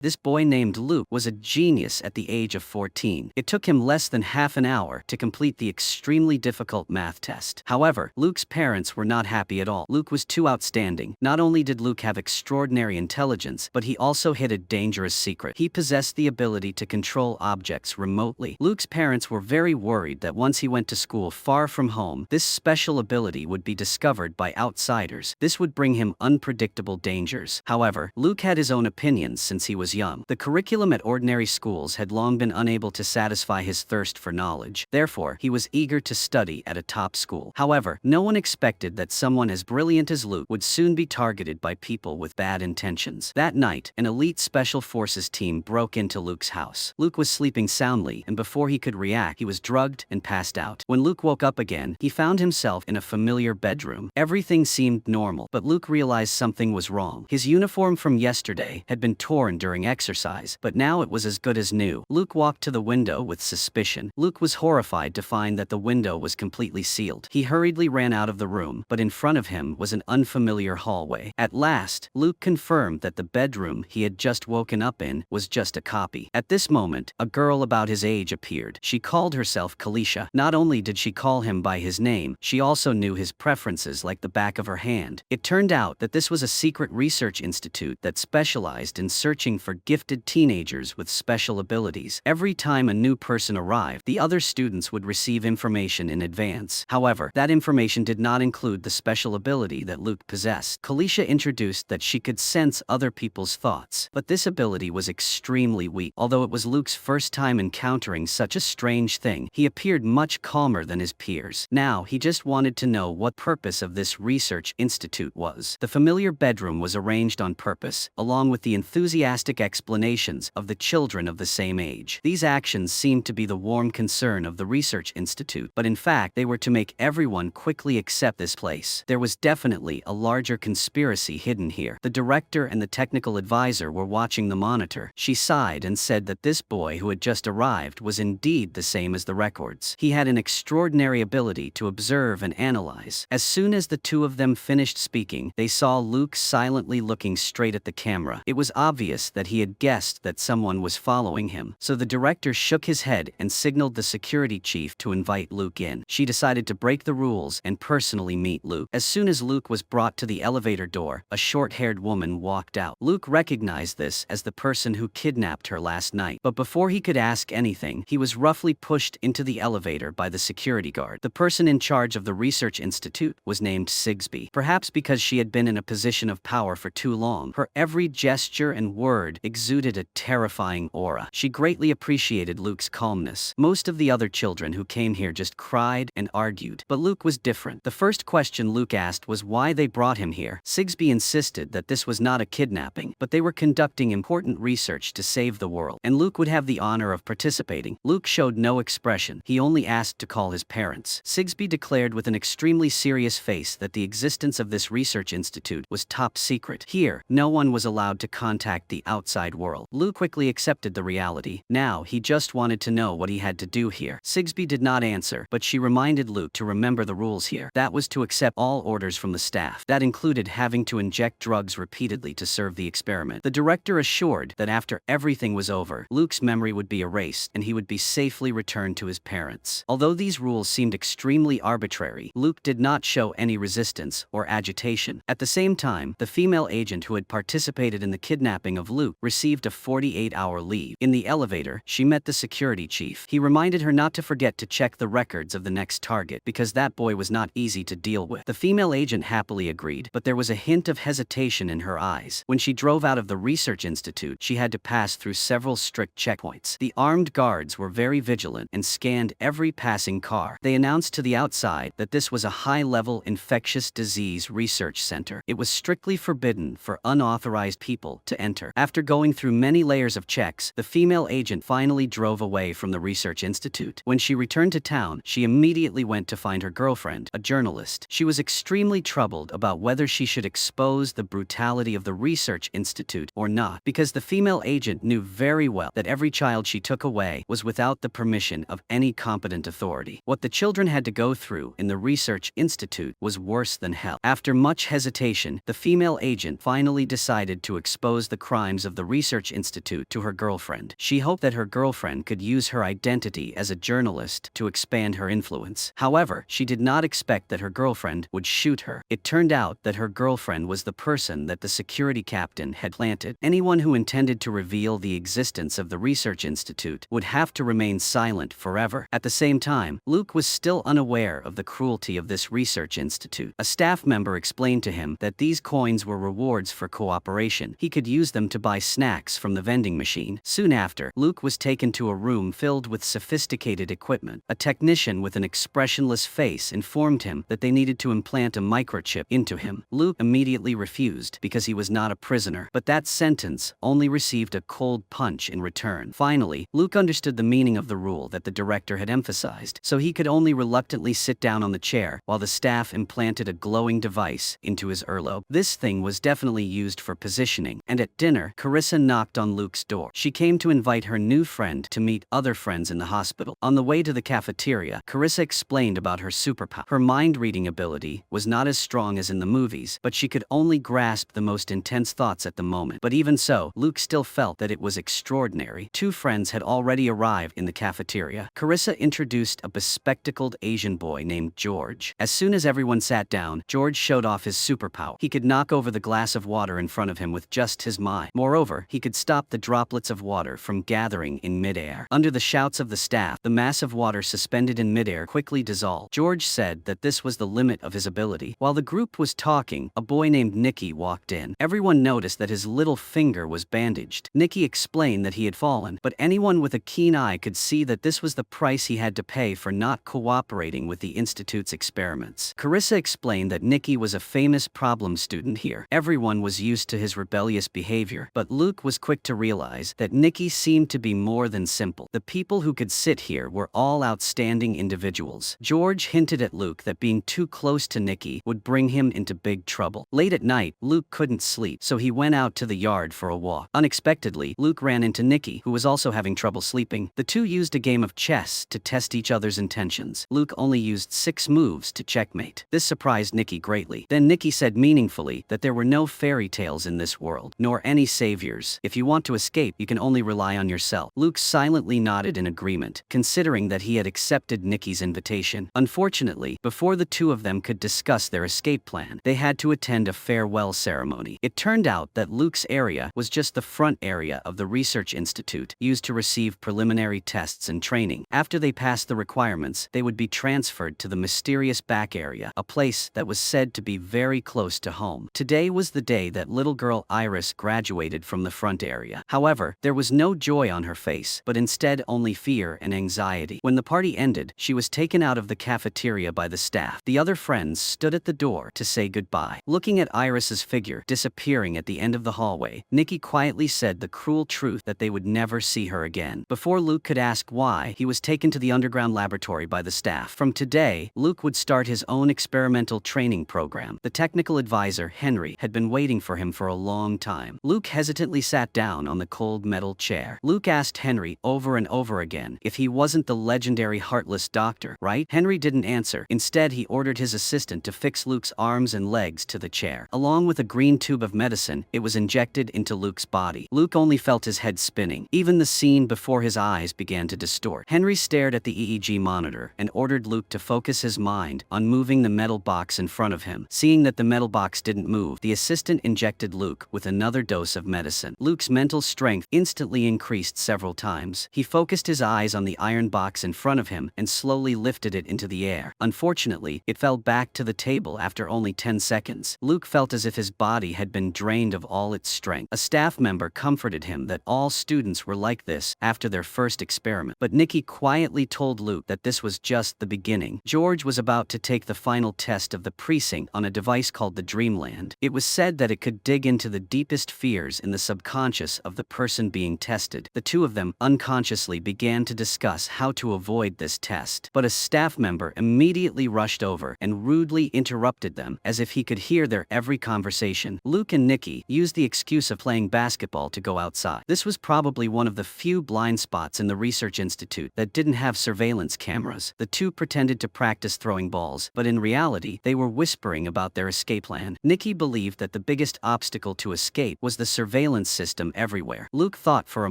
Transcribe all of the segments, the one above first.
This boy named Luke was a genius at the age of 14. It took him less than half an hour to complete the extremely difficult math test. However, Luke's parents were not happy at all. Luke was too outstanding. Not only did Luke have extraordinary intelligence, but he also hid a dangerous secret. He possessed the ability to control objects remotely. Luke's parents were very worried that once he went to school far from home, this special ability would be discovered by outsiders. This would bring him unpredictable dangers. However, Luke had his own opinions since he was young. The curriculum at ordinary schools had long been unable to satisfy his thirst for knowledge. Therefore, he was eager to study at a top school. However, no one expected that someone as brilliant as Luke would soon be targeted by people with bad intentions. That night, an elite special forces team broke into Luke's house. Luke was sleeping soundly, and before he could react, he was drugged and passed out. When Luke woke up again, he found himself in a familiar bedroom. Everything seemed normal, but Luke realized something was wrong. His uniform from yesterday had been torn during exercise, but now it was as good as new. Luke walked to the window with suspicion. Luke was horrified to find that the window was completely sealed. He hurriedly ran out of the room, but in front of him was an unfamiliar hallway. At last, Luke confirmed that the bedroom he had just woken up in was just a copy. At this moment, a girl about his age appeared. She called herself Kalisha. Not only did she call him by his name, she also knew his preferences like the back of her hand. It turned out that this was a secret research institute that specialized in searching for gifted teenagers with special abilities. Every time a new person arrived, the other students would receive information in advance. However, that information did not include the special ability that Luke possessed. Kalisha introduced that she could sense other people's thoughts, but this ability was extremely weak. Although it was Luke's first time encountering such a strange thing, he appeared much calmer than his peers. Now, he just wanted to know what purpose of this research institute was. The familiar bedroom was arranged on purpose, along with the enthusiastic explanations of the children of the same age. These actions seemed to be the warm concern of the research institute, but in fact, they were to make everyone quickly accept this place. There was definitely a larger conspiracy hidden here. The director and the technical advisor were watching the monitor. She sighed and said that this boy who had just arrived was indeed the same as the records. He had an extraordinary ability to observe and analyze. As soon as the two of them finished speaking, they saw Luke silently looking straight at the camera. It was obvious that he had guessed that someone was following him, so the director shook his head and signaled the security chief to invite Luke in. She decided to break the rules and personally meet Luke. As soon as Luke was brought to the elevator door, a short-haired woman walked out. Luke recognized this as the person who kidnapped her last night, but before he could ask anything, he was roughly pushed into the elevator by the security guard. The person in charge of the research institute was named Sigsby. Perhaps because she had been in a position of power for too long, her every gesture and word exuded a terrifying aura. She greatly appreciated Luke's calmness. Most of the other children who came here just cried and argued, but Luke was different. The first question Luke asked was why they brought him here. Sigsby insisted that this was not a kidnapping, but they were conducting important research to save the world, and Luke would have the honor of participating. Luke showed no expression. He only asked to call his parents. Sigsby declared with an extremely serious face that the existence of this research institute was top secret. Here, no one was allowed to contact the outside world. Luke quickly accepted the reality. Now, he just wanted to know what he had to do here. Sigsby did not answer, but she reminded Luke to remember the rules here. That was to accept all orders from the staff. That included having to inject drugs repeatedly to serve the experiment. The director assured that after everything was over, Luke's memory would be erased and he would be safely returned to his parents. Although these rules seemed extremely arbitrary, Luke did not show any resistance or agitation. At the same time, the female agent who had participated in the kidnapping of Luke received a 48-hour leave. In the elevator, she met the security chief. He reminded her not to forget to check the records of the next target, because that boy was not easy to deal with. The female agent happily agreed, but there was a hint of hesitation in her eyes. When she drove out of the research institute, she had to pass through several strict checkpoints. The armed guards were very vigilant and scanned every passing car. They announced to the outside that this was a high-level infectious disease research center. It was strictly forbidden for unauthorized people to enter. After going through many layers of checks, the female agent finally drove away from the research institute. When she returned to town, she immediately went to find her girlfriend, a journalist. She was extremely troubled about whether she should expose the brutality of the research institute or not, because the female agent knew very well that every child she took away was without the permission of any competent authority. What the children had to go through in the research institute was worse than hell. After much hesitation, the female agent finally decided to expose the crimes of of the research institute to her girlfriend. She hoped that her girlfriend could use her identity as a journalist to expand her influence. However, she did not expect that her girlfriend would shoot her. It turned out that her girlfriend was the person that the security captain had planted. Anyone who intended to reveal the existence of the research institute would have to remain silent forever. At the same time, Luke was still unaware of the cruelty of this research institute. A staff member explained to him that these coins were rewards for cooperation. He could use them to buy snacks from the vending machine. Soon after, Luke was taken to a room filled with sophisticated equipment. A technician with an expressionless face informed him that they needed to implant a microchip into him. Luke immediately refused because he was not a prisoner, but that sentence only received a cold punch in return. Finally, Luke understood the meaning of the rule that the director had emphasized, so he could only reluctantly sit down on the chair while the staff implanted a glowing device into his earlobe. This thing was definitely used for positioning, and at dinner, Carissa knocked on Luke's door. She came to invite her new friend to meet other friends in the hospital. On the way to the cafeteria, Carissa explained about her superpower. Her mind-reading ability was not as strong as in the movies, but she could only grasp the most intense thoughts at the moment. But even so, Luke still felt that it was extraordinary. Two friends had already arrived in the cafeteria. Carissa introduced a bespectacled Asian boy named George. As soon as everyone sat down, George showed off his superpower. He could knock over the glass of water in front of him with just his mind. Moreover, he could stop the droplets of water from gathering in midair. Under the shouts of the staff, the mass of water suspended in midair quickly dissolved. George said that this was the limit of his ability. While the group was talking, a boy named Nicky walked in. Everyone noticed that his little finger was bandaged. Nicky explained that he had fallen, but anyone with a keen eye could see that this was the price he had to pay for not cooperating with the Institute's experiments. Carissa explained that Nicky was a famous problem student here. Everyone was used to his rebellious behavior, but Luke was quick to realize that Nicky seemed to be more than simple. The people who could sit here were all outstanding individuals. George hinted at Luke that being too close to Nicky would bring him into big trouble. Late at night, Luke couldn't sleep, so he went out to the yard for a walk. Unexpectedly, Luke ran into Nicky, who was also having trouble sleeping. The two used a game of chess to test each other's intentions. Luke only used 6 moves to checkmate. This surprised Nicky greatly. Then Nicky said meaningfully that there were no fairy tales in this world, nor any saviors. If you want to escape, you can only rely on yourself. Luke silently nodded in agreement, considering that he had accepted Nicky's invitation. Unfortunately, before the two of them could discuss their escape plan, they had to attend a farewell ceremony. It turned out that Luke's area was just the front area of the research institute, used to receive preliminary tests and training. After they passed the requirements, they would be transferred to the mysterious back area, a place that was said to be very close to home. Today was the day that little girl Iris graduated from the front area. However, there was no joy on her face, but instead only fear and anxiety. When the party ended, she was taken out of the cafeteria by the staff. The other friends stood at the door to say goodbye. Looking at Iris's figure disappearing at the end of the hallway, Nicky quietly said the cruel truth that they would never see her again. Before Luke could ask why, he was taken to the underground laboratory by the staff. From today, Luke would start his own experimental training program. The technical advisor, Henry, had been waiting for him for a long time. Luke hesitantly sat down on the cold metal chair. Luke asked Henry over and over again if he wasn't the legendary heartless doctor, right? Henry didn't answer. Instead, he ordered his assistant to fix Luke's arms and legs to the chair. Along with a green tube of medicine, it was injected into Luke's body. Luke only felt his head spinning. Even the scene before his eyes began to distort. Henry stared at the EEG monitor and ordered Luke to focus his mind on moving the metal box in front of him. Seeing that the metal box didn't move, the assistant injected Luke with another dose of medicine. Luke's mental strength instantly increased several times. He focused his eyes on the iron box in front of him and slowly lifted it into the air. Unfortunately, it fell back to the table after only 10 seconds. Luke felt as if his body had been drained of all its strength. A staff member comforted him that all students were like this after their first experiment. But Nicky quietly told Luke that this was just the beginning. George was about to take the final test of the precinct on a device called the Dreamland. It was said that it could dig into the deepest fears in the subconscious of the person being tested. The two of them unconsciously began to discuss how to avoid this test. But a staff member immediately rushed over and rudely interrupted them as if he could hear their every conversation. Luke and Nicky used the excuse of playing basketball to go outside. This was probably one of the few blind spots in the research institute that didn't have surveillance cameras. The two pretended to practice throwing balls, but in reality, they were whispering about their escape plan. Nicky believed that the biggest obstacle to escape was the surveillance surveillance system everywhere. Luke thought for a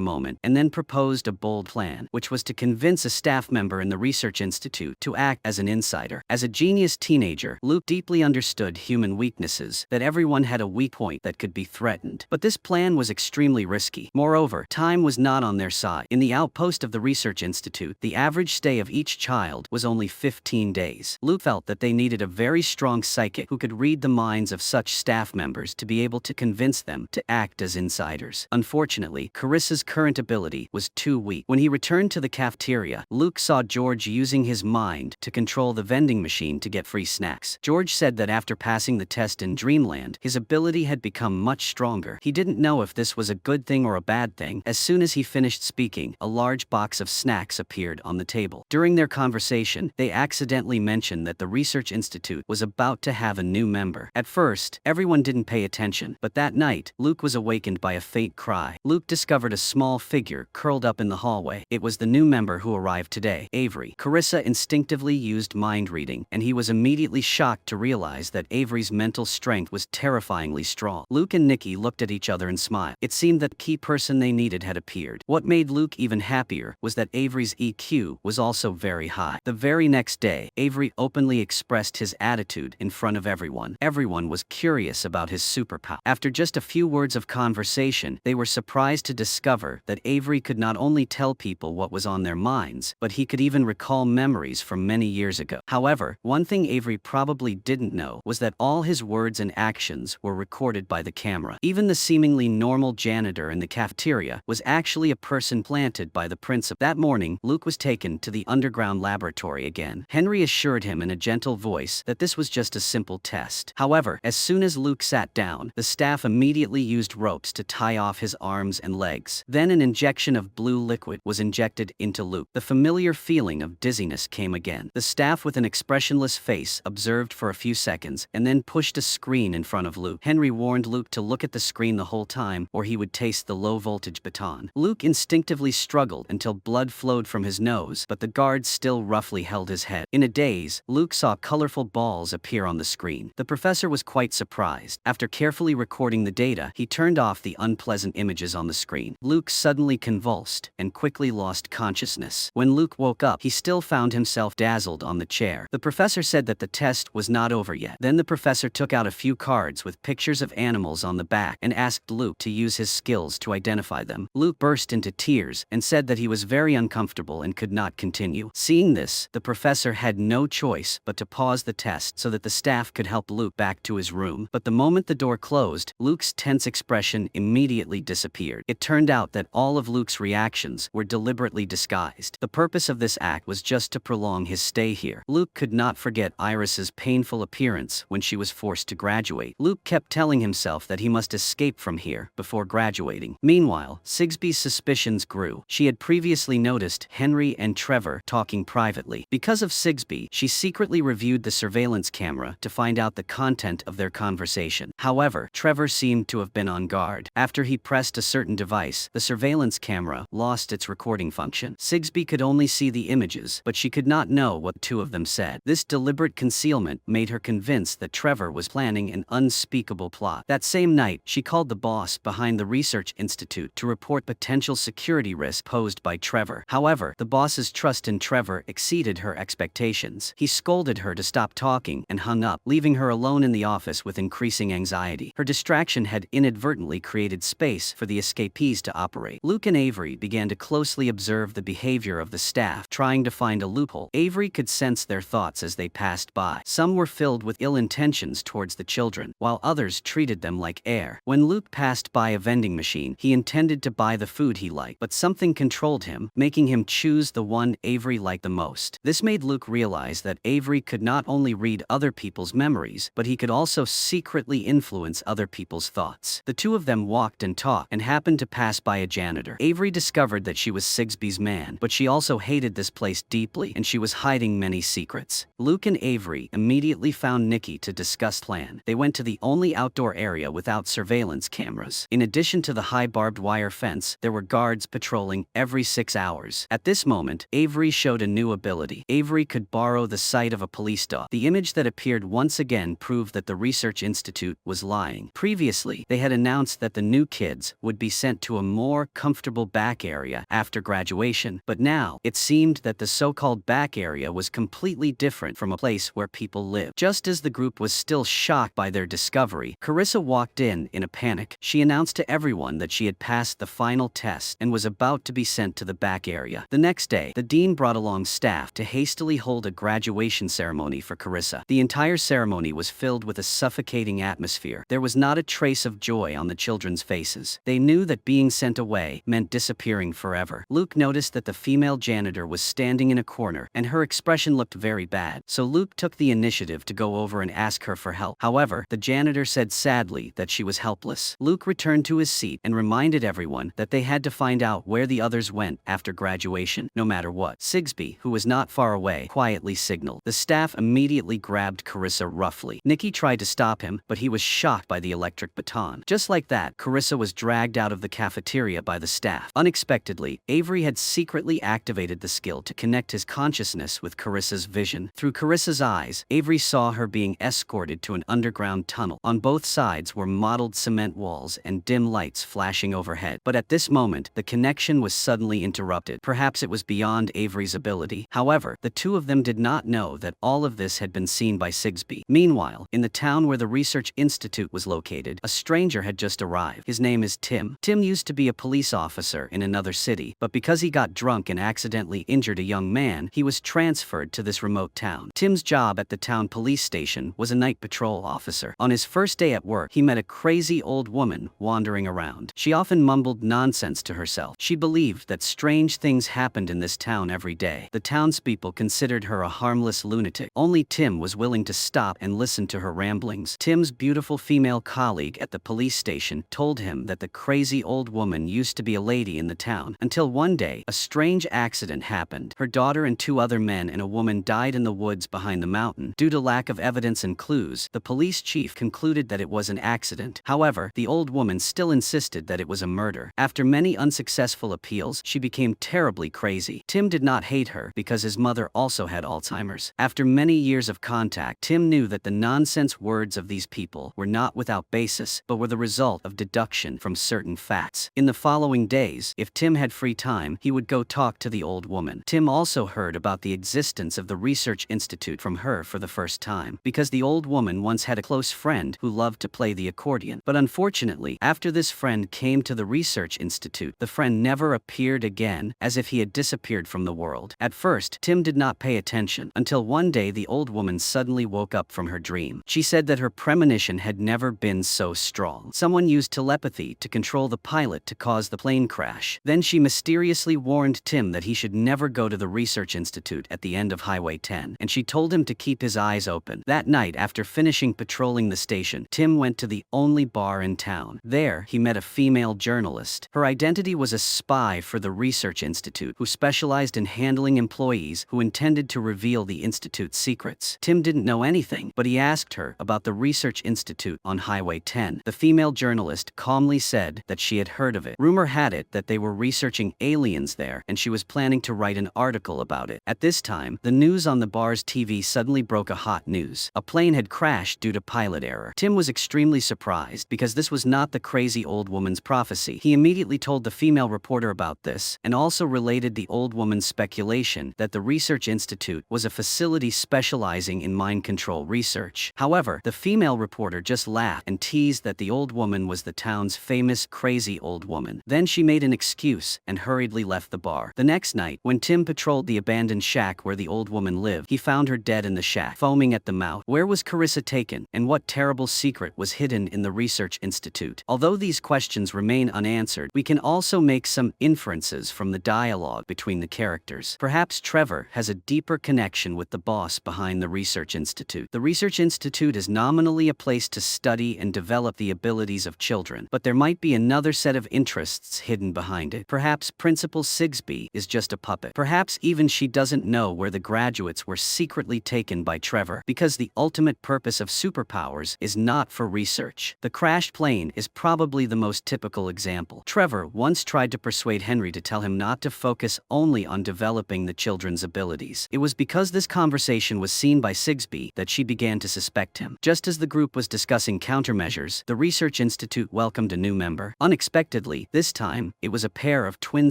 moment and then proposed a bold plan, which was to convince a staff member in the research institute to act as an insider. As a genius teenager, Luke deeply understood human weaknesses, that everyone had a weak point that could be threatened. But this plan was extremely risky. Moreover, time was not on their side. In the outpost of the research institute, the average stay of each child was only 15 days. Luke felt that they needed a very strong psychic who could read the minds of such staff members to be able to convince them to act as insiders. Unfortunately, Carissa's current ability was too weak. When he returned to the cafeteria, Luke saw George using his mind to control the vending machine to get free snacks. George said that after passing the test in Dreamland, his ability had become much stronger. He didn't know if this was a good thing or a bad thing. As soon as he finished speaking, a large box of snacks appeared on the table. During their conversation, they accidentally mentioned that the Research Institute was about to have a new member. At first, everyone didn't pay attention, but that night, Luke was awakened by a faint cry. Luke discovered a small figure curled up in the hallway. It was the new member who arrived today, Avery. Carissa instinctively used mind reading, and he was immediately shocked to realize that Avery's mental strength was terrifyingly strong. Luke and Nikki looked at each other and smiled. It seemed that the key person they needed had appeared. What made Luke even happier was that Avery's EQ was also very high. The very next day, Avery openly expressed his attitude in front of everyone. Everyone was curious about his superpower. After just a few words of conversation, they were surprised to discover that Avery could not only tell people what was on their minds, but he could even recall memories from many years ago. However, one thing Avery probably didn't know was that all his words and actions were recorded by the camera. Even the seemingly normal janitor in the cafeteria was actually a person planted by the principal. That morning, Luke was taken to the underground laboratory again. Henry assured him in a gentle voice that this was just a simple test. However, as soon as Luke sat down, the staff immediately used ropes to tie off his arms and legs. Then an injection of blue liquid was injected into Luke. The familiar feeling of dizziness came again. The staff with an expressionless face observed for a few seconds and then pushed a screen in front of Luke. Henry warned Luke to look at the screen the whole time or he would taste the low-voltage baton. Luke instinctively struggled until blood flowed from his nose, but the guards still roughly held his head. In a daze, Luke saw colorful balls appear on the screen. The professor was quite surprised. After carefully recording the data, he turned off the unpleasant images on the screen. Luke suddenly convulsed and quickly lost consciousness. When Luke woke up, he still found himself dazzled on the chair. The professor said that the test was not over yet. Then the professor took out a few cards with pictures of animals on the back and asked Luke to use his skills to identify them. Luke burst into tears and said that he was very uncomfortable and could not continue. Seeing this, the professor had no choice but to pause the test so that the staff could help Luke back to his room. But the moment the door closed, Luke's tense expression immediately disappeared. It turned out that all of Luke's reactions were deliberately disguised. The purpose of this act was just to prolong his stay here. Luke could not forget Iris's painful appearance when she was forced to graduate. Luke kept telling himself that he must escape from here before graduating. Meanwhile, Sigsbee's suspicions grew. She had previously noticed Henry and Trevor talking privately. Because of Sigsbee, she secretly reviewed the surveillance camera to find out the content of their conversation. However, Trevor seemed to have been on guard. After he pressed a certain device, the surveillance camera lost its recording function. Sigsbee could only see the images, but she could not know what the two of them said. This deliberate concealment made her convinced that Trevor was planning an unspeakable plot. That same night, she called the boss behind the Research Institute to report potential security risks posed by Trevor. However, the boss's trust in Trevor exceeded her expectations. He scolded her to stop talking and hung up, leaving her alone in the office with increasing anxiety. Her distraction had inadvertently created space for the escapees to operate. Luke and Avery began to closely observe the behavior of the staff, trying to find a loophole. Avery could sense their thoughts as they passed by. Some were filled with ill intentions towards the children, while others treated them like air. When Luke passed by a vending machine, he intended to buy the food he liked, but something controlled him, making him choose the one Avery liked the most. This made Luke realize that Avery could not only read other people's memories, but he could also secretly influence other people's thoughts. The two of them walked and talked and happened to pass by a janitor. Avery discovered that she was Sigsbee's man, but she also hated this place deeply and she was hiding many secrets. Luke and Avery immediately found Nikki to discuss plan. They went to the only outdoor area without surveillance cameras. In addition to the high barbed wire fence, there were guards patrolling every 6 hours. At this moment, Avery showed a new ability. Avery could borrow the sight of a police dog. The image that appeared once again proved that the Research Institute was lying. Previously, they had announced that the new kids would be sent to a more comfortable back area after graduation, but now it seemed that the so-called back area was completely different from a place where people live. Just as the group was still shocked by their discovery, Carissa walked in a panic. She announced to everyone that she had passed the final test and was about to be sent to the back area. The next day, the dean brought along staff to hastily hold a graduation ceremony for Carissa. The entire ceremony was filled with a suffocating atmosphere. There was not a trace of joy on the children's faces. They knew that being sent away meant disappearing forever. Luke noticed that the female janitor was standing in a corner, and her expression looked very bad. So Luke took the initiative to go over and ask her for help. However, the janitor said sadly that she was helpless. Luke returned to his seat and reminded everyone that they had to find out where the others went after graduation, no matter what. Sigsby, who was not far away, quietly signaled. The staff immediately grabbed Carissa roughly. Nikki tried to stop him, but he was shocked by the electric baton. Just like that, Carissa was dragged out of the cafeteria by the staff. Unexpectedly, Avery had secretly activated the skill to connect his consciousness with Carissa's vision. Through Carissa's eyes, Avery saw her being escorted to an underground tunnel. On both sides were mottled cement walls and dim lights flashing overhead. But at this moment, the connection was suddenly interrupted. Perhaps it was beyond Avery's ability. However, the two of them did not know that all of this had been seen by Sigsby. Meanwhile, in the town where the research institute was located, a stranger had just arrived. His name is Tim. Tim used to be a police officer in another city, but because he got drunk and accidentally injured a young man, he was transferred to this remote town. Tim's job at the town police station was a night patrol officer. On his first day at work, he met a crazy old woman wandering around. She often mumbled nonsense to herself. She believed that strange things happened in this town every day. The townspeople considered her a harmless lunatic. Only Tim was willing to stop and listen to her ramblings. Tim's beautiful female colleague at the police station told him that the crazy old woman used to be a lady in the town, until one day, a strange accident happened. Her daughter and two other men and a woman died in the woods behind the mountain. Due to lack of evidence and clues, the police chief concluded that it was an accident. However, the old woman still insisted that it was a murder. After many unsuccessful appeals, she became terribly crazy. Tim did not hate her because his mother also had Alzheimer's. After many years of contact, Tim knew that the nonsense words of these people were not without basis, but were the result of deduction from certain facts. In the following days, if Tim had free time, he would go talk to the old woman. Tim also heard about the existence of the research institute from her for the first time, because the old woman once had a close friend who loved to play the accordion. But unfortunately, after this friend came to the research institute, the friend never appeared again, as if he had disappeared from the world. At first, Tim did not pay attention, until one day the old woman suddenly woke up from her dream. She said that her premonition had never been so strong. Someone used telepathy to control the pilot to cause the plane crash. Then she mysteriously warned Tim that he should never go to the research institute at the end of Highway 10, and she told him to keep his eyes open. That night, after finishing patrolling the station, Tim went to the only bar in town. There, he met a female journalist. Her identity was a spy for the research institute who specialized in handling employees who intended to reveal the institute's secrets. Tim didn't know anything, but he asked her about the research institute on Highway 10. The female journalist calmly said that she had heard of it. Rumor had it that they were researching aliens there, and she was planning to write an article about it. At this time, the news on the bar's TV suddenly broke a hot news. A plane had crashed due to pilot error. Tim was extremely surprised because this was not the crazy old woman's prophecy. He immediately told the female reporter about this, and also related the old woman's speculation that the research institute was a facility specializing in mind control research. However, the female reporter just laughed and teased that the old woman was the town's famous crazy old woman. Then she made an excuse and hurriedly left the bar. The next night, when Tim patrolled the abandoned shack where the old woman lived, he found her dead in the shack, foaming at the mouth. Where was Carissa taken, and what terrible secret was hidden in the research institute? Although these questions remain unanswered, we can also make some inferences from the dialogue between the characters. Perhaps Trevor has a deeper connection with the boss behind the research institute. The research institute is nominally a place to study and develop the abilities of children, but there might be another set of interests hidden behind it. Perhaps Principal Sigsby is just a puppet. Perhaps even she doesn't know where the graduates were secretly taken by Trevor, because the ultimate purpose of superpowers is not for research. The crashed plane is probably the most typical example. Trevor once tried to persuade Henry to tell him not to focus only on developing the children's abilities. It was because this conversation was seen by Sigsby that she began to suspect him. Just as the group was discussing countermeasures, the research institute Institute welcomed a new member. Unexpectedly, this time, it was a pair of twin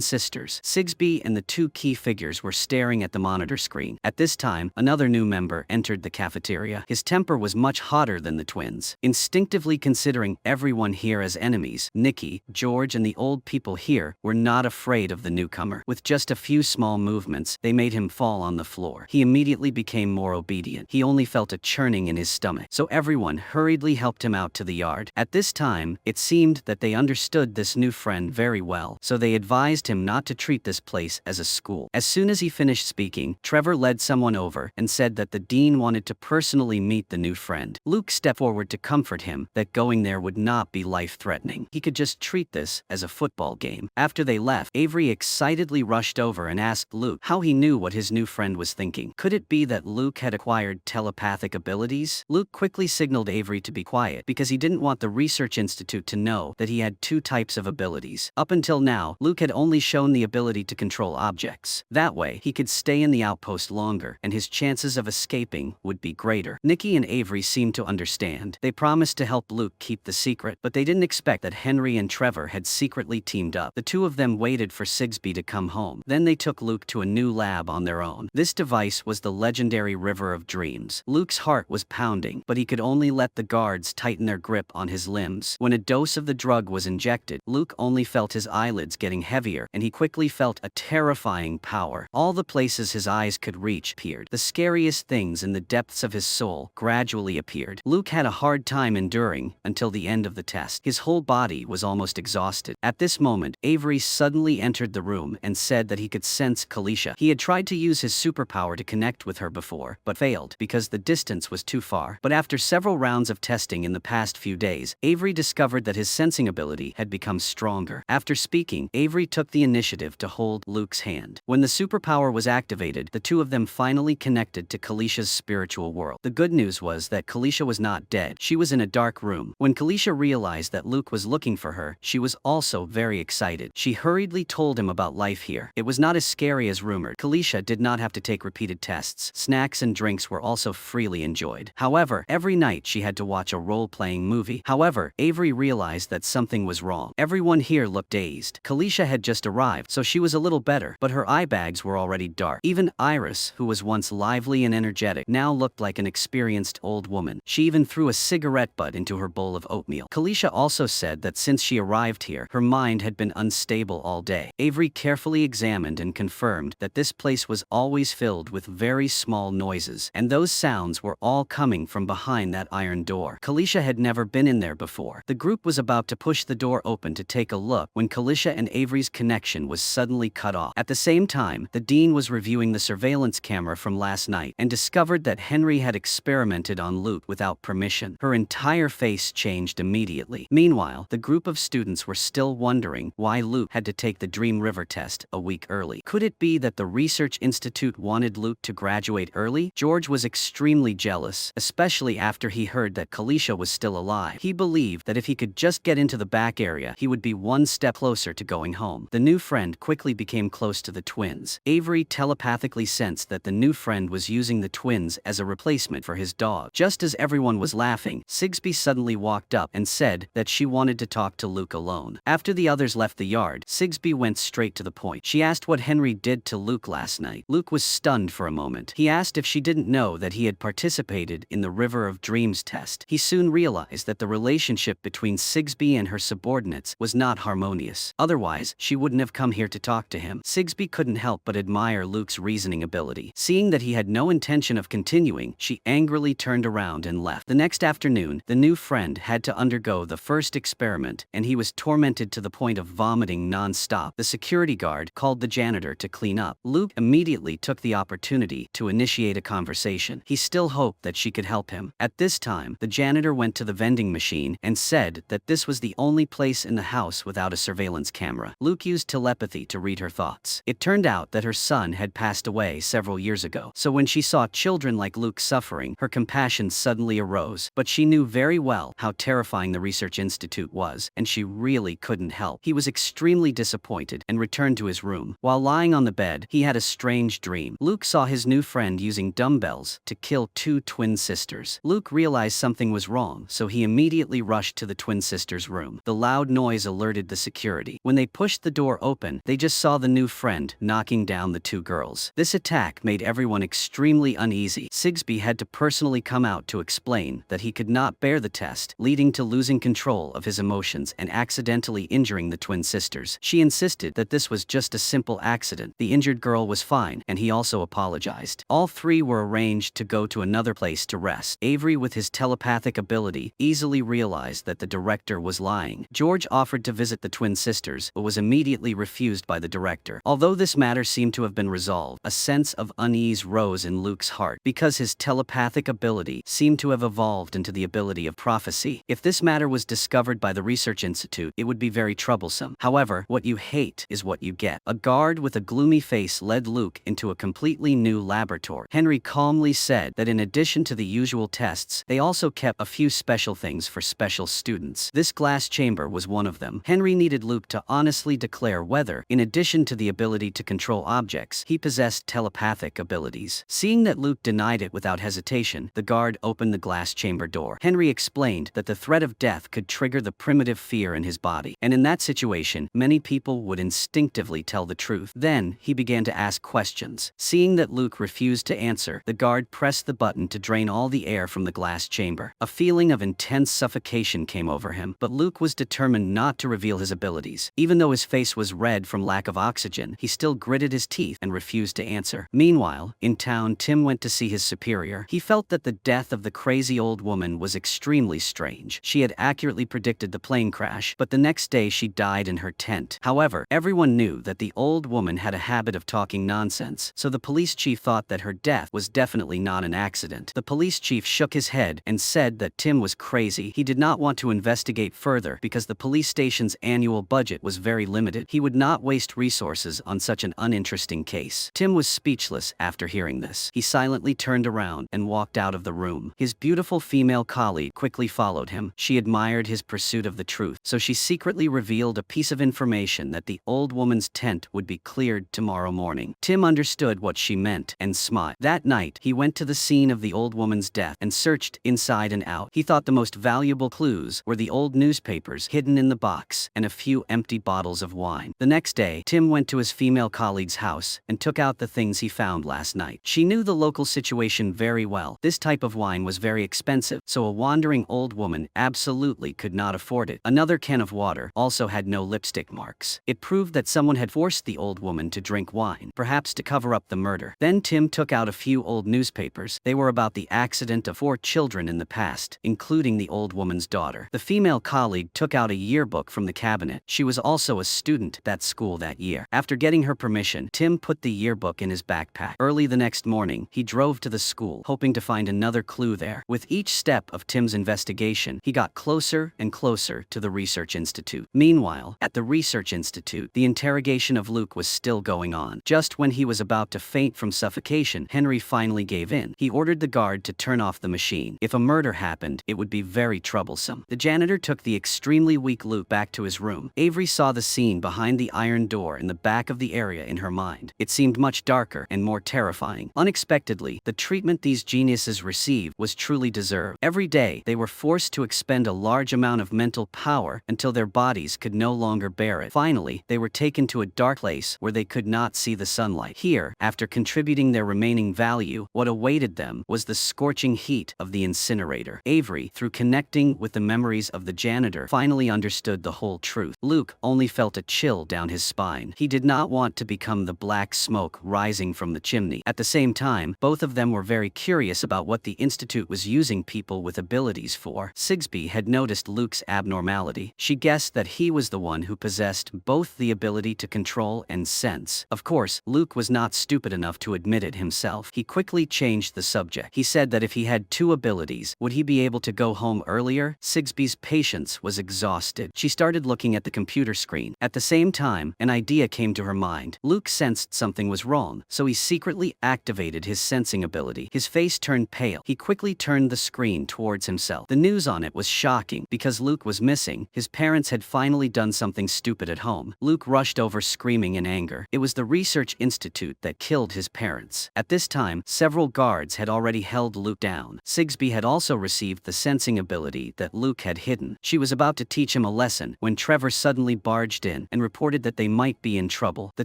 sisters. Sigsbee and the two key figures were staring at the monitor screen. At this time, another new member entered the cafeteria. His temper was much hotter than the twins. Instinctively considering everyone here as enemies, Nikki, George, and the old people here were not afraid of the newcomer. With just a few small movements, they made him fall on the floor. He immediately became more obedient. He only felt a churning in his stomach, so everyone hurriedly helped him out to the yard. At this time, it seemed that they understood this new friend very well, so they advised him not to treat this place as a school. As soon as he finished speaking, Trevor led someone over and said that the dean wanted to personally meet the new friend. Luke stepped forward to comfort him that going there would not be life-threatening. He could just treat this as a football game. After they left, Avery excitedly rushed over and asked Luke how he knew what his new friend was thinking. Could it be that Luke had acquired telepathic abilities? Luke quickly signaled Avery to be quiet because he didn't want the Research Institute to know that he had two types of abilities. Up until now, Luke had only shown the ability to control objects. That way, he could stay in the outpost longer, and his chances of escaping would be greater. Nikki and Avery seemed to understand. They promised to help Luke keep the secret, but they didn't expect that Henry and Trevor had secretly teamed up. The two of them waited for Sigsbee to come home. Then they took Luke to a new lab on their own. This device was the legendary River of Dreams. Luke's heart was pounding, but he could only let the guards tighten their grip on his limbs. When a dose of the drug was injected, Luke only felt his eyelids getting heavier, and he quickly felt a terrifying power. All the places his eyes could reach appeared. The scariest things in the depths of his soul gradually appeared. Luke had a hard time enduring until the end of the test. His whole body was almost exhausted. At this moment, Avery suddenly entered the room and said that he could sense Kalisha. He had tried to use his superpower to connect with her before, but failed because the distance was too far. But after several rounds of testing in the past few days, Avery discovered that his sensing ability had become stronger. After speaking, Avery took the initiative to hold Luke's hand. When the superpower was activated, the two of them finally connected to Kalisha's spiritual world. The good news was that Kalisha was not dead. She was in a dark room. When Kalisha realized that Luke was looking for her, she was also very excited. She hurriedly told him about life here. It was not as scary as rumored. Kalisha did not have to take repeated tests. Snacks and drinks were also freely enjoyed. However, every night she had to watch a role-playing movie. However, Avery realized that something was wrong. Everyone here looked dazed. Kalisha had just arrived, so she was a little better, but her eye bags were already dark. Even Iris, who was once lively and energetic, now looked like an experienced old woman. She even threw a cigarette butt into her bowl of oatmeal. Kalisha also said that since she arrived here, her mind had been unstable all day. Avery carefully examined and confirmed that this place was always filled with very small noises, and those sounds were all coming from behind that iron door. Kalisha had never been in there before. The group was about to push the door open to take a look when Kalisha and Avery's connection was suddenly cut off. At the same time, the dean was reviewing the surveillance camera from last night and discovered that Henry had experimented on Luke without permission. Her entire face changed immediately. Meanwhile, the group of students were still wondering why Luke had to take the Dream River test a week early. Could it be that the Research Institute wanted Luke to graduate early? George was extremely jealous, especially after he heard that Kalisha was still alive. He believed that if he could just get into the back area, he would be one step closer to going home. The new friend quickly became close to the twins. Avery telepathically sensed that the new friend was using the twins as a replacement for his dog. Just as everyone was laughing, Sigsbee suddenly walked up and said that she wanted to talk to Luke alone. After the others left the yard, Sigsbee went straight to the point. She asked what Henry did to Luke last night. Luke was stunned for a moment. He asked if she didn't know that he had participated in the River of Dreams test. He soon realized that the relationship between Sigsbee and her subordinates was not harmonious. Otherwise, she wouldn't have come here to talk to him. Sigsbee couldn't help but admire Luke's reasoning ability. Seeing that he had no intention of continuing, she angrily turned around and left. The next afternoon, the new friend had to undergo the first experiment, and he was tormented to the point of vomiting non-stop. The security guard called the janitor to clean up. Luke immediately took the opportunity to initiate a conversation. He still hoped that she could help him. At this time, the janitor went to the vending machine and said that this was the only place in the house without a surveillance camera. Luke used telepathy to read her thoughts. It turned out that her son had passed away several years ago, so when she saw children like Luke suffering, her compassion suddenly arose. But she knew very well how terrifying the Research Institute was, and she really couldn't help. He was extremely disappointed and returned to his room. While lying on the bed, he had a strange dream. Luke saw his new friend using dumbbells to kill two twin sisters. Luke realized something was wrong, so he immediately rushed to the twin sisters' room. The loud noise alerted the security. When they pushed the door open, they just saw the new friend knocking down the two girls. This attack made everyone extremely uneasy. Sigsbee had to personally come out to explain that he could not bear the test, leading to losing control of his emotions and accidentally injuring the twin sisters. She insisted that this was just a simple accident. The injured girl was fine, and he also apologized. All three were arranged to go to another place to rest. Avery, with his telepathic ability, easily realized that the director was lying. George offered to visit the twin sisters, but was immediately refused by the director. Although this matter seemed to have been resolved, a sense of unease rose in Luke's heart, because his telepathic ability seemed to have evolved into the ability of prophecy. If this matter was discovered by the Research Institute, it would be very troublesome. However, what you hate is what you get. A guard with a gloomy face led Luke into a completely new laboratory. Henry calmly said that in addition to the usual tests, they also kept a few special things for special students. This glass chamber was one of them. Henry needed Luke to honestly declare whether, in addition to the ability to control objects, he possessed telepathic abilities. Seeing that Luke denied it without hesitation, the guard opened the glass chamber door. Henry explained that the threat of death could trigger the primitive fear in his body, and in that situation, many people would instinctively tell the truth. Then, he began to ask questions. Seeing that Luke refused to answer, the guard pressed the button to drain all the air from the glass chamber. A feeling of intense suffocation came over him, but Luke was determined not to reveal his abilities. Even though his face was red from lack of oxygen, he still gritted his teeth and refused to answer. Meanwhile, in town, Tim went to see his superior. He felt that the death of the crazy old woman was extremely strange. She had accurately predicted the plane crash, but the next day she died in her tent. However, everyone knew that the old woman had a habit of talking nonsense, so the police chief thought that her death was definitely not an accident. The police chief shook his head and said that Tim was crazy. He did not want to investigate further because the police station's annual budget was very limited. He would not waste resources on such an uninteresting case. Tim was speechless after hearing this. He silently turned around and walked out of the room. His beautiful female colleague quickly followed him. She admired his pursuit of the truth, so she secretly revealed a piece of information that the old woman's tent would be cleared tomorrow morning. Tim understood what she meant and smiled. That night, he went to the scene of the old woman's death and searched inside and out. He thought the most valuable clues were the old newspapers hidden in the box and a few empty bottles of wine. The next day, Tim went to his female colleague's house and took out the things he found last night. She knew the local situation very well. This type of wine was very expensive, so a wandering old woman absolutely could not afford it. Another can of water also had no lipstick marks. It proved that someone had forced the old woman to drink wine, perhaps to cover up the murder. Then Tim took out a few old newspapers. They were about the accident of 4 children in the past, including the old woman's daughter. The female colleague took out a yearbook from the cabinet. She was also a student at school that year. After getting her permission, Tim put the yearbook in his backpack. Early the next morning, he drove to the school, hoping to find another clue there. With each step of Tim's investigation, he got closer and closer to the Research Institute. Meanwhile, at the Research Institute, the interrogation of Luke was still going on. Just when he was about to faint from suffocation, Henry finally gave in. He ordered the guard to turn off the machine. If a murder happened, it would be very troublesome. The janitor took the extremely weak Luke back to his room. Avery saw the scene behind the iron door in the back of the area in her mind. It seemed much darker and more terrifying. Unexpectedly, the treatment these geniuses received was truly deserved. Every day, they were forced to expend a large amount of mental power until their bodies could no longer bear it. Finally, they were taken to a dark place where they could not see the sunlight. Here, after contributing their remaining value, what awaited them was the scorching heat of the incinerator. Avery, through connecting with the memories of the janitor, finally understood the whole truth. Luke only felt a chill down his spine. He did not want to become the black smoke rising from the chimney. At the same time, both of them were very curious about what the Institute was using people with abilities for. Sigsbee had noticed Luke's abnormality. She guessed that he was the one who possessed both the ability to control and sense. Of course, Luke was not stupid enough to admit it himself. He quickly changed the subject. He said that if he had 2 abilities, would he be able to go home earlier? Sigsbee's patience was exhausted. She started looking at the computer screen. At the same time, an idea came to her mind. Luke sensed something was wrong, so he secretly activated his sensing ability. His face turned pale. He quickly turned the screen towards himself. The news on it was shocking. Because Luke was missing, his parents had finally done something stupid at home. Luke rushed over screaming in anger. It was the Research Institute that killed his parents. At this time, several guards had already held Luke down. Sigsbee had also received the sensing ability that Luke Luke had hidden. She was about to teach him a lesson when Trevor suddenly barged in and reported that they might be in trouble. The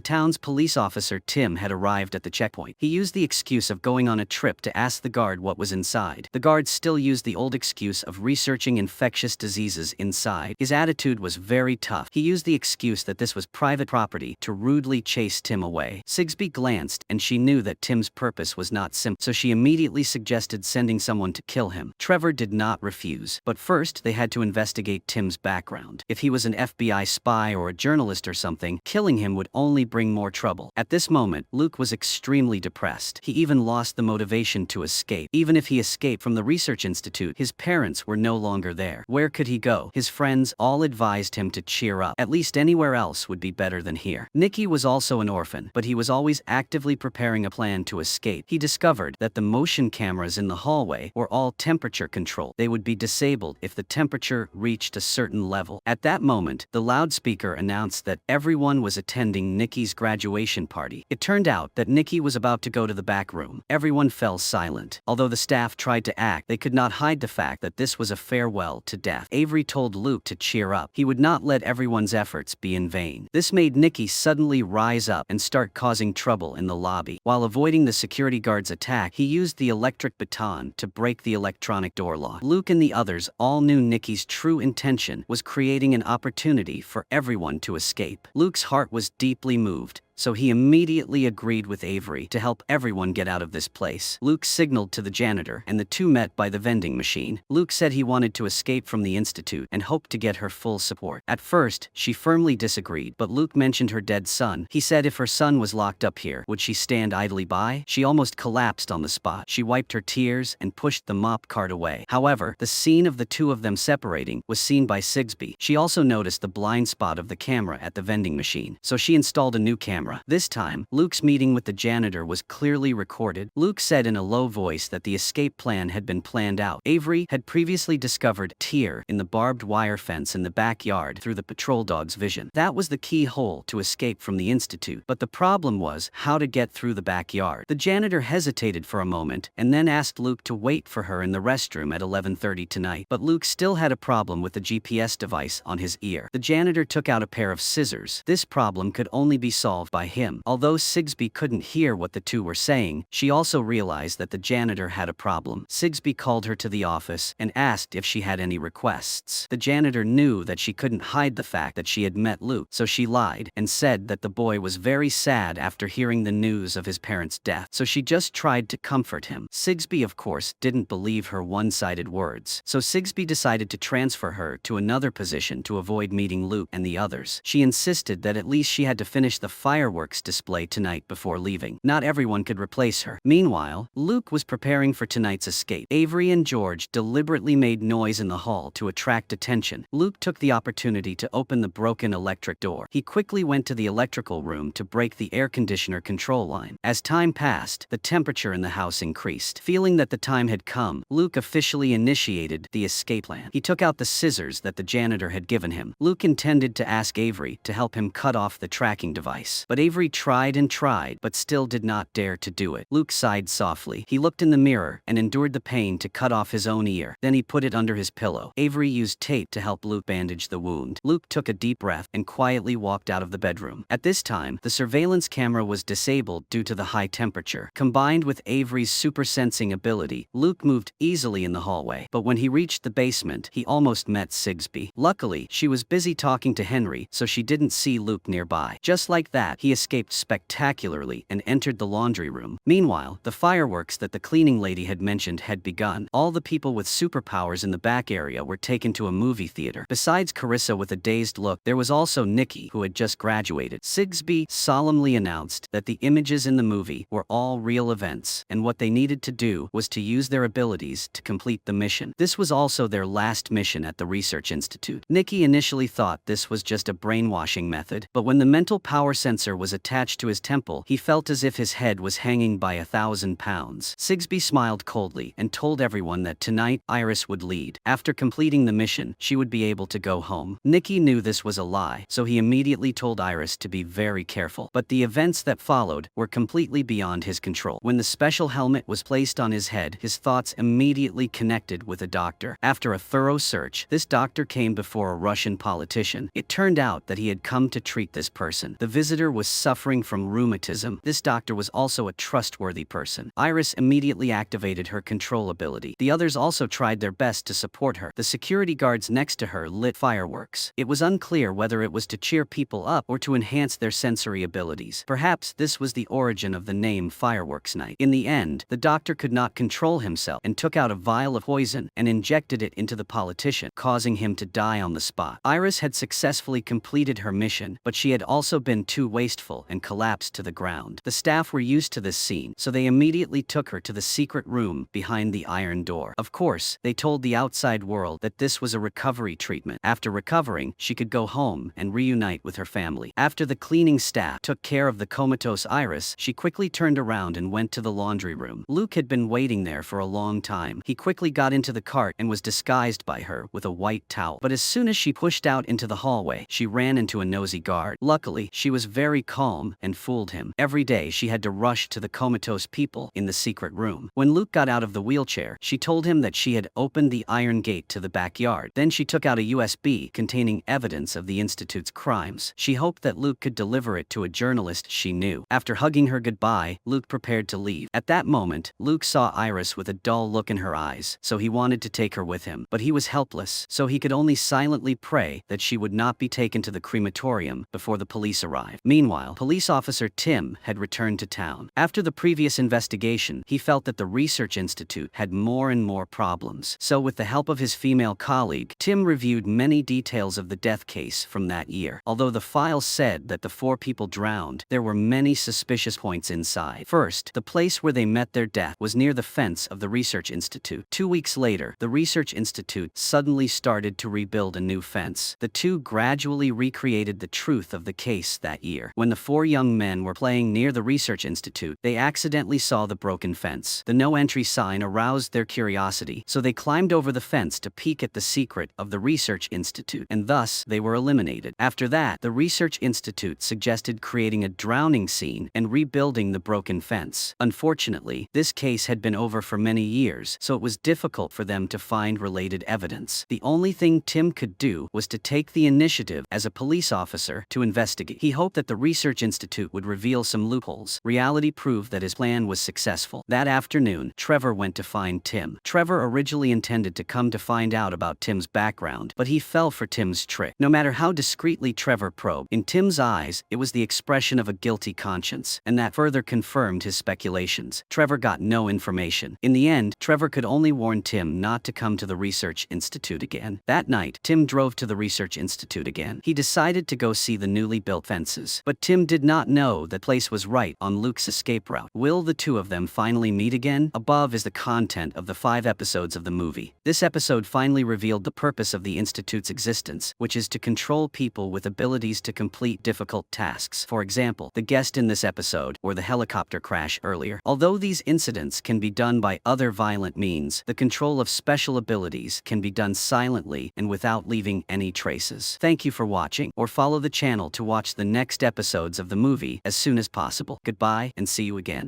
town's police officer Tim had arrived at the checkpoint. He used the excuse of going on a trip to ask the guard what was inside. The guard still used the old excuse of researching infectious diseases inside. His attitude was very tough. He used the excuse that this was private property to rudely chase Tim away. Sigsbee glanced and she knew that Tim's purpose was not simple, so she immediately suggested sending someone to kill him. Trevor did not refuse, but first they had to investigate Tim's background. If he was an FBI spy or a journalist or something, killing him would only bring more trouble. At this moment, Luke was extremely depressed. He even lost the motivation to escape. Even if he escaped from the research institute, his parents were no longer there. Where could he go? His friends all advised him to cheer up. At least anywhere else would be better than here. Nicky was also an orphan, but he was always actively preparing a plan to escape. He discovered that the motion cameras in the hallway were all temperature controlled. They would be disabled if the temperature reached a certain level. At that moment, the loudspeaker announced that everyone was attending Nicky's graduation party. It turned out that Nicky was about to go to the back room. Everyone fell silent. Although the staff tried to act, they could not hide the fact that this was a farewell to death. Avery told Luke to cheer up. He would not let everyone's efforts be in vain. This made Nicky suddenly rise up and start causing trouble in the lobby. While avoiding the security guard's attack, he used the electric baton to break the electronic door lock. Luke and the others all knew Nicky's true intention was creating an opportunity for everyone to escape. Luke's heart was deeply moved, so he immediately agreed with Avery to help everyone get out of this place. Luke signaled to the janitor, and the two met by the vending machine. Luke said he wanted to escape from the institute and hoped to get her full support. At first, she firmly disagreed, but Luke mentioned her dead son. He said if her son was locked up here, would she stand idly by? She almost collapsed on the spot. She wiped her tears and pushed the mop cart away. However, the scene of the two of them separating was seen by Sigsbee. She also noticed the blind spot of the camera at the vending machine, so she installed a new camera. This time, Luke's meeting with the janitor was clearly recorded. Luke said in a low voice that the escape plan had been planned out. Avery had previously discovered tear in the barbed wire fence in the backyard through the patrol dog's vision. That was the key hole to escape from the institute, but the problem was how to get through the backyard. The janitor hesitated for a moment and then asked Luke to wait for her in the restroom at 11:30 tonight, but Luke still had a problem with the GPS device on his ear. The janitor took out a pair of scissors. This problem could only be solved by him. Although Sigsbee couldn't hear what the two were saying, she also realized that the janitor had a problem. Sigsbee called her to the office and asked if she had any requests. The janitor knew that she couldn't hide the fact that she had met Luke, so she lied and said that the boy was very sad after hearing the news of his parents' death, so she just tried to comfort him. Sigsbee, of course, didn't believe her one-sided words, so Sigsbee decided to transfer her to another position to avoid meeting Luke and the others. She insisted that at least she had to finish the fireworks display tonight before leaving. Not everyone could replace her. Meanwhile, Luke was preparing for tonight's escape. Avery and George deliberately made noise in the hall to attract attention. Luke took the opportunity to open the broken electric door. He quickly went to the electrical room to break the air conditioner control line. As time passed, the temperature in the house increased. Feeling that the time had come, Luke officially initiated the escape plan. He took out the scissors that the janitor had given him. Luke intended to ask Avery to help him cut off the tracking device, but Avery tried and tried, but still did not dare to do it. Luke sighed softly. He looked in the mirror and endured the pain to cut off his own ear. Then he put it under his pillow. Avery used tape to help Luke bandage the wound. Luke took a deep breath and quietly walked out of the bedroom. At this time, the surveillance camera was disabled due to the high temperature. Combined with Avery's super sensing ability, Luke moved easily in the hallway, but when he reached the basement, he almost met Sigsbee. Luckily, she was busy talking to Henry, so she didn't see Luke nearby. Just like that, he escaped spectacularly and entered the laundry room. Meanwhile, the fireworks that the cleaning lady had mentioned had begun. All the people with superpowers in the back area were taken to a movie theater. Besides Carissa with a dazed look, there was also Nicky, who had just graduated. Sigsbee solemnly announced that the images in the movie were all real events, and what they needed to do was to use their abilities to complete the mission. This was also their last mission at the research institute. Nicky initially thought this was just a brainwashing method, but when the mental power sensor wire was attached to his temple, he felt as if his head was hanging by 1,000 pounds. Sigsbee smiled coldly and told everyone that tonight Iris would lead. After completing the mission, she would be able to go home. Nicky knew this was a lie, so he immediately told Iris to be very careful. But the events that followed were completely beyond his control. When the special helmet was placed on his head, his thoughts immediately connected with a doctor. After a thorough search, this doctor came before a Russian politician. It turned out that he had come to treat this person. The visitor was suffering from rheumatism. This doctor was also a trustworthy person. Iris immediately activated her control ability. The others also tried their best to support her. The security guards next to her lit fireworks. It was unclear whether it was to cheer people up or to enhance their sensory abilities. Perhaps this was the origin of the name Fireworks Night. In the end, the doctor could not control himself and took out a vial of poison and injected it into the politician, causing him to die on the spot. Iris had successfully completed her mission, but she had also been too wasteful and collapsed to the ground. The staff were used to this scene, so they immediately took her to the secret room behind the iron door. Of course, they told the outside world that this was a recovery treatment. After recovering, she could go home and reunite with her family. After the cleaning staff took care of the comatose Iris, she quickly turned around and went to the laundry room. Luke had been waiting there for a long time. He quickly got into the cart and was disguised by her with a white towel. But as soon as she pushed out into the hallway, she ran into a nosy guard. Luckily, she was very calm and fooled him. Every day she had to rush to the comatose people in the secret room. When Luke got out of the wheelchair, she told him that she had opened the iron gate to the backyard. Then she took out a USB containing evidence of the Institute's crimes. She hoped that Luke could deliver it to a journalist she knew. After hugging her goodbye, Luke prepared to leave. At that moment, Luke saw Iris with a dull look in her eyes, so he wanted to take her with him. But he was helpless, so he could only silently pray that she would not be taken to the crematorium before the police arrived. Meanwhile, police officer Tim had returned to town. After the previous investigation, he felt that the research institute had more and more problems. So with the help of his female colleague, Tim reviewed many details of the death case from that year. Although the file said that the 4 people drowned, there were many suspicious points inside. First, the place where they met their death was near the fence of the research institute. 2 weeks later, the research institute suddenly started to rebuild a new fence. The two gradually recreated the truth of the case that year. When the 4 young men were playing near the research institute, they accidentally saw the broken fence. The no entry sign aroused their curiosity, so they climbed over the fence to peek at the secret of the research institute, and thus they were eliminated. After that, the research institute suggested creating a drowning scene and rebuilding the broken fence. Unfortunately, this case had been over for many years, so it was difficult for them to find related evidence. The only thing Tim could do was to take the initiative as a police officer to investigate. He hoped that the research institute would reveal some loopholes. Reality proved that his plan was successful. That afternoon, Trevor went to find Tim. Trevor originally intended to come to find out about Tim's background, but he fell for Tim's trick. No matter how discreetly Trevor probed, in Tim's eyes, it was the expression of a guilty conscience, and that further confirmed his speculations. Trevor got no information. In the end, Trevor could only warn Tim not to come to the research institute again. That night, Tim drove to the research institute again. He decided to go see the newly built fences, but Tim did not know that place was right on Luke's escape route. Will the two of them finally meet again? Above is the content of the 5 episodes of the movie. This episode finally revealed the purpose of the Institute's existence, which is to control people with abilities to complete difficult tasks. For example, the guest in this episode, or the helicopter crash earlier. Although these incidents can be done by other violent means, the control of special abilities can be done silently and without leaving any traces. Thank you for watching, or follow the channel to watch the next episodes of the movie as soon as possible. Goodbye, and see you again.